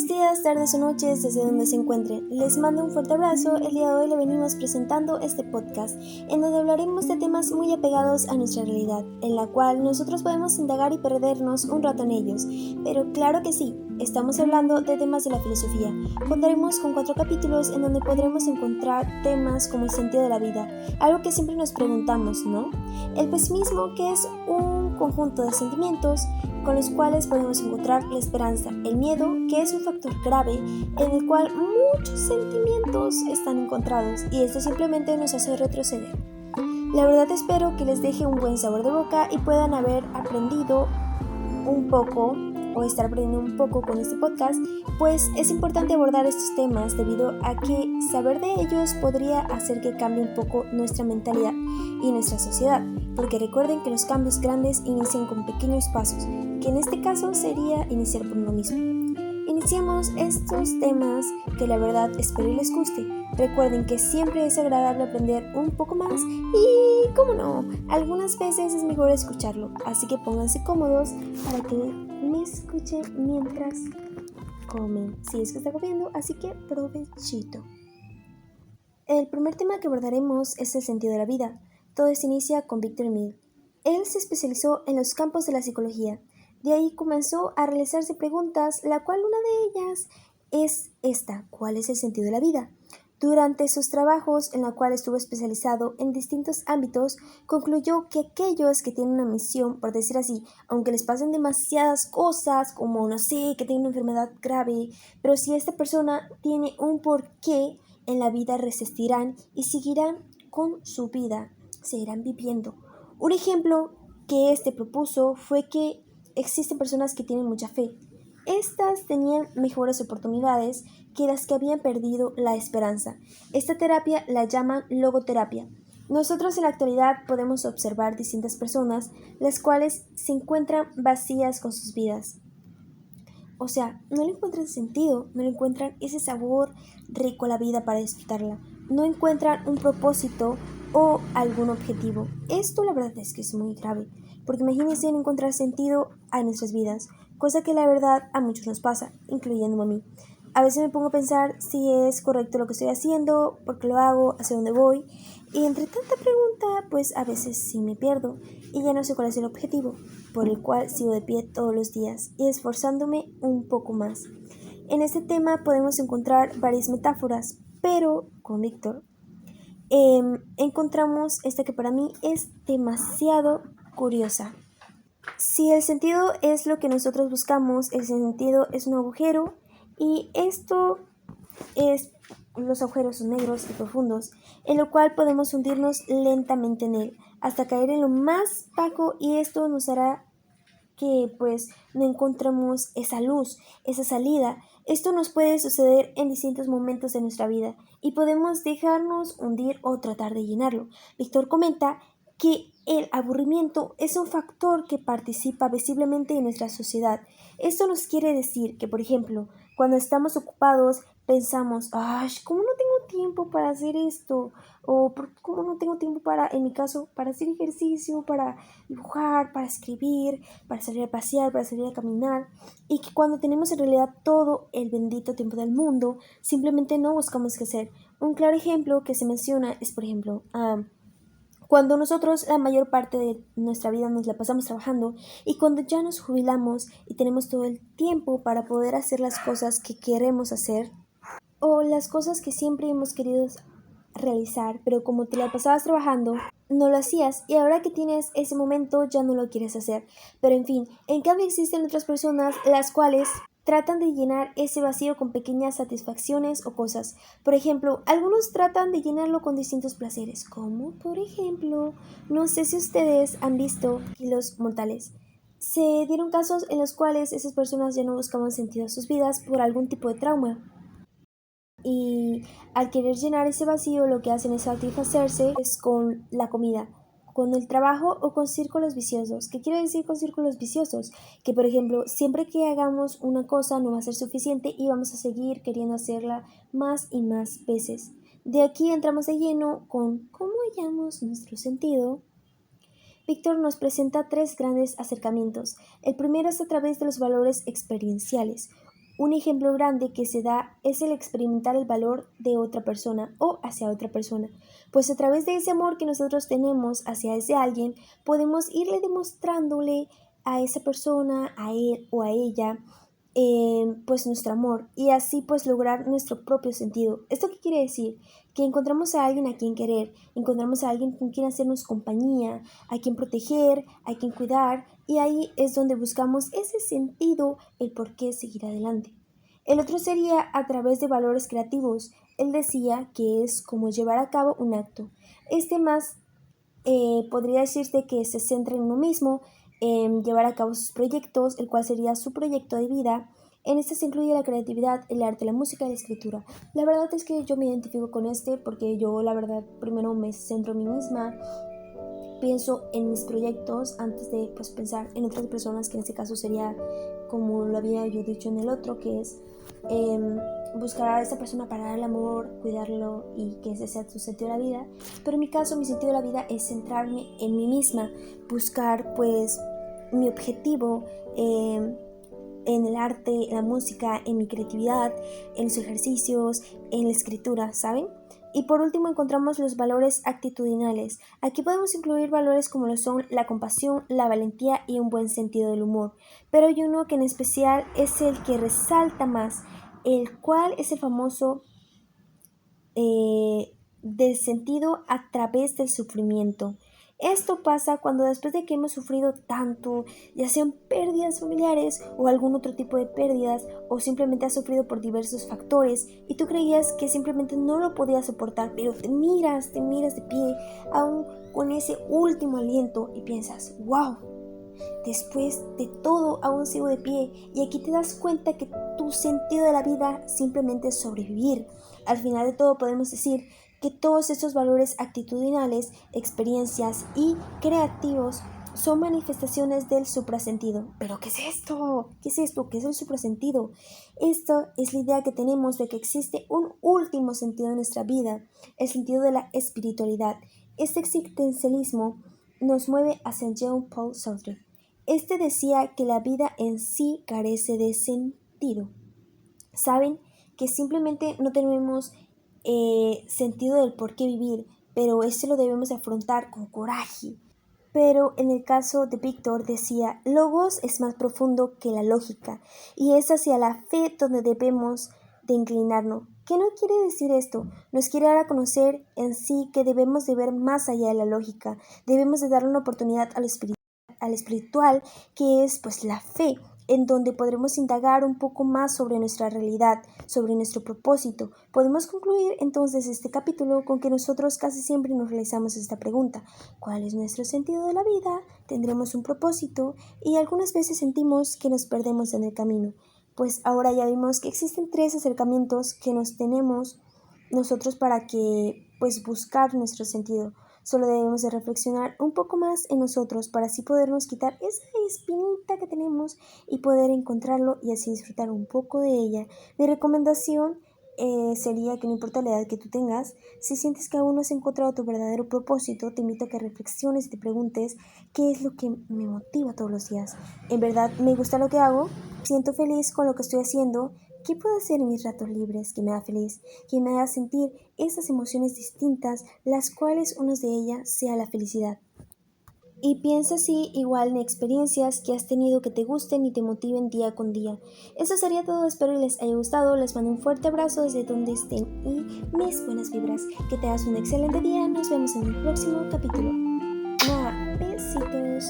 Buenos días, tardes o noches desde donde se encuentren. Les mando un fuerte abrazo. El día de hoy le venimos presentando este podcast en donde hablaremos de temas muy apegados a nuestra realidad, en la cual nosotros podemos indagar y perdernos un rato en ellos. Pero claro que sí, estamos hablando de temas de la filosofía. Contaremos con 4 capítulos en donde podremos encontrar temas como el sentido de la vida, algo que siempre nos preguntamos, ¿no? El pesimismo, que es un conjunto de sentimientos con los cuales podemos encontrar la esperanza, el miedo, que es un factor grave en el cual muchos sentimientos están encontrados y esto simplemente nos hace retroceder. La verdad espero que les deje un buen sabor de boca y puedan haber aprendido un poco o estar aprendiendo un poco con este podcast, pues es importante abordar estos temas debido a que saber de ellos podría hacer que cambie un poco nuestra mentalidad y nuestra sociedad, porque recuerden que los cambios grandes inician con pequeños pasos, que en este caso sería iniciar por uno mismo. Iniciemos estos temas que la verdad espero y les guste. Recuerden que siempre es agradable aprender un poco más y, cómo no, algunas veces es mejor escucharlo, así que pónganse cómodos para que me escuchen mientras comen, si es que está comiendo, así que provechito. El primer tema que abordaremos es el sentido de la vida. Todo se inicia con Victor Mill. Él se especializó en los campos de la psicología. De ahí comenzó a realizarse preguntas, la cual una de ellas es esta: ¿cuál es el sentido de la vida? Durante sus trabajos, en la cual estuvo especializado en distintos ámbitos, concluyó que aquellos que tienen una misión, por decir así, aunque les pasen demasiadas cosas, como no sé, que tienen una enfermedad grave, pero si esta persona tiene un porqué, en la vida resistirán y seguirán con su vida, seguirán viviendo. Un ejemplo que propuso fue que existen personas que tienen mucha fe. Estas tenían mejores oportunidades que las que habían perdido la esperanza. Esta terapia la llaman logoterapia. Nosotros en la actualidad podemos observar distintas personas las cuales se encuentran vacías con sus vidas. O sea, no le encuentran sentido, no le encuentran ese sabor rico a la vida para disfrutarla. No encuentran un propósito o algún objetivo. Esto la verdad es que es muy grave, porque imagínense no encontrar sentido a nuestras vidas, cosa que la verdad a muchos nos pasa, incluyéndome a mí. A veces me pongo a pensar si es correcto lo que estoy haciendo, por qué lo hago, hacia dónde voy, y entre tanta pregunta, pues a veces sí me pierdo y ya no sé cuál es el objetivo, por el cual sigo de pie todos los días y esforzándome un poco más. En este tema podemos encontrar varias metáforas, pero con Víctor encontramos esta que para mí es demasiado curiosa. Si el sentido es lo que nosotros buscamos, el sentido es un agujero y los agujeros son negros y profundos, en lo cual podemos hundirnos lentamente en él hasta caer en lo más bajo y esto nos hará que pues no encontremos esa luz, esa salida. Esto nos puede suceder en distintos momentos de nuestra vida y podemos dejarnos hundir o tratar de llenarlo. Víctor comenta que el aburrimiento es un factor que participa visiblemente en nuestra sociedad. Esto nos quiere decir que, por ejemplo, cuando estamos ocupados pensamos, ay, ¿cómo no tengo tiempo para hacer esto? O ¿cómo no tengo tiempo para, en mi caso, para hacer ejercicio, para dibujar, para escribir, para salir a pasear, para salir a caminar? Y que cuando tenemos en realidad todo el bendito tiempo del mundo, simplemente no buscamos qué hacer. Un claro ejemplo que se menciona es, por ejemplo, cuando nosotros la mayor parte de nuestra vida nos la pasamos trabajando y cuando ya nos jubilamos y tenemos todo el tiempo para poder hacer las cosas que queremos hacer o las cosas que siempre hemos querido realizar, pero como te la pasabas trabajando, no lo hacías y ahora que tienes ese momento ya no lo quieres hacer. Pero en fin, en cambio existen otras personas las cuales tratan de llenar ese vacío con pequeñas satisfacciones o cosas. Por ejemplo, algunos tratan de llenarlo con distintos placeres, como por ejemplo, no sé si ustedes han visto los mortales. Se dieron casos en los cuales esas personas ya no buscaban sentido a sus vidas por algún tipo de trauma. Y al querer llenar ese vacío, lo que hacen es satisfacerse con la comida, con el trabajo o con círculos viciosos. ¿Qué quiere decir con círculos viciosos? Que, por ejemplo, siempre que hagamos una cosa no va a ser suficiente y vamos a seguir queriendo hacerla más y más veces. De aquí entramos de lleno con cómo hallamos nuestro sentido. Víctor nos presenta 3 grandes acercamientos. El primero es a través de los valores experienciales. Un ejemplo grande que se da es el experimentar el valor de otra persona o hacia otra persona, pues a través de ese amor que nosotros tenemos hacia ese alguien, podemos irle demostrándole a esa persona, a él o a ella, pues nuestro amor y así pues lograr nuestro propio sentido. ¿Esto qué quiere decir? Que encontramos a alguien a quien querer, encontramos a alguien con quien hacernos compañía, a quien proteger, a quien cuidar, y ahí es donde buscamos ese sentido, el por qué seguir adelante. El otro sería a través de valores creativos. Él decía que es como llevar a cabo un acto. Este más podría decirte que se centra en uno mismo, en llevar a cabo sus proyectos, el cual sería su proyecto de vida. En este se incluye la creatividad, el arte, la música y la escritura. La verdad es que yo me identifico con este porque yo la verdad primero me centro en mí misma, pienso en mis proyectos antes de pues, pensar en otras personas, que en este caso sería como lo había yo dicho en el otro, que es buscar a esa persona para dar el amor, cuidarlo y que ese sea tu sentido de la vida. Pero en mi caso mi sentido de la vida es centrarme en mí misma, buscar pues mi objetivo en el arte, en la música, en mi creatividad, en los ejercicios, en la escritura, ¿saben? Y por último encontramos los valores actitudinales. Aquí podemos incluir valores como lo son la compasión, la valentía y un buen sentido del humor. Pero hay uno que en especial es el que resalta más, el cual es el famoso del sentido a través del sufrimiento. Esto pasa cuando después de que hemos sufrido tanto, ya sean pérdidas familiares o algún otro tipo de pérdidas, o simplemente has sufrido por diversos factores y tú creías que simplemente no lo podías soportar, pero te miras de pie, aún con ese último aliento y piensas, wow, después de todo aún sigo de pie, y aquí te das cuenta que tu sentido de la vida simplemente es sobrevivir. Al final de todo podemos decir que todos estos valores actitudinales, experiencias y creativos son manifestaciones del suprasentido. ¿Pero qué es esto? ¿Qué es esto? ¿Qué es el suprasentido? Esto es la idea que tenemos de que existe un último sentido en nuestra vida, el sentido de la espiritualidad. Este existencialismo nos mueve hacia Jean-Paul Sartre. Este decía que la vida en sí carece de sentido. Saben que simplemente no tenemos sentido del por qué vivir, pero este lo debemos afrontar con coraje. Pero en el caso de Víctor decía, Logos es más profundo que la lógica, y es hacia la fe donde debemos de inclinarnos. ¿Qué no quiere decir esto? Nos quiere dar a conocer en sí que debemos de ver más allá de la lógica, debemos de darle una oportunidad al espiritual, que es pues la fe, en donde podremos indagar un poco más sobre nuestra realidad, sobre nuestro propósito. Podemos concluir entonces este capítulo con que nosotros casi siempre nos realizamos esta pregunta: ¿cuál es nuestro sentido de la vida? ¿Tendremos un propósito? Y algunas veces sentimos que nos perdemos en el camino. Pues ahora ya vimos que existen 3 acercamientos que nos tenemos nosotros para que pues buscar nuestro sentido. Solo debemos de reflexionar un poco más en nosotros para así podernos quitar esa espinita que tenemos y poder encontrarlo y así disfrutar un poco de ella. Mi recomendación sería que no importa la edad que tú tengas, si sientes que aún no has encontrado tu verdadero propósito, te invito a que reflexiones y te preguntes qué es lo que me motiva todos los días. ¿En verdad me gusta lo que hago? ¿Siento feliz con lo que estoy haciendo? ¿Qué puedo hacer en mis ratos libres que me haga feliz, que me haga sentir esas emociones distintas, las cuales una de ellas sea la felicidad? Y piensa así igual en experiencias que has tenido que te gusten y te motiven día con día. Eso sería todo, espero les haya gustado, les mando un fuerte abrazo desde donde estén y mis buenas vibras. Que tengas un excelente día, nos vemos en el próximo capítulo. Besitos.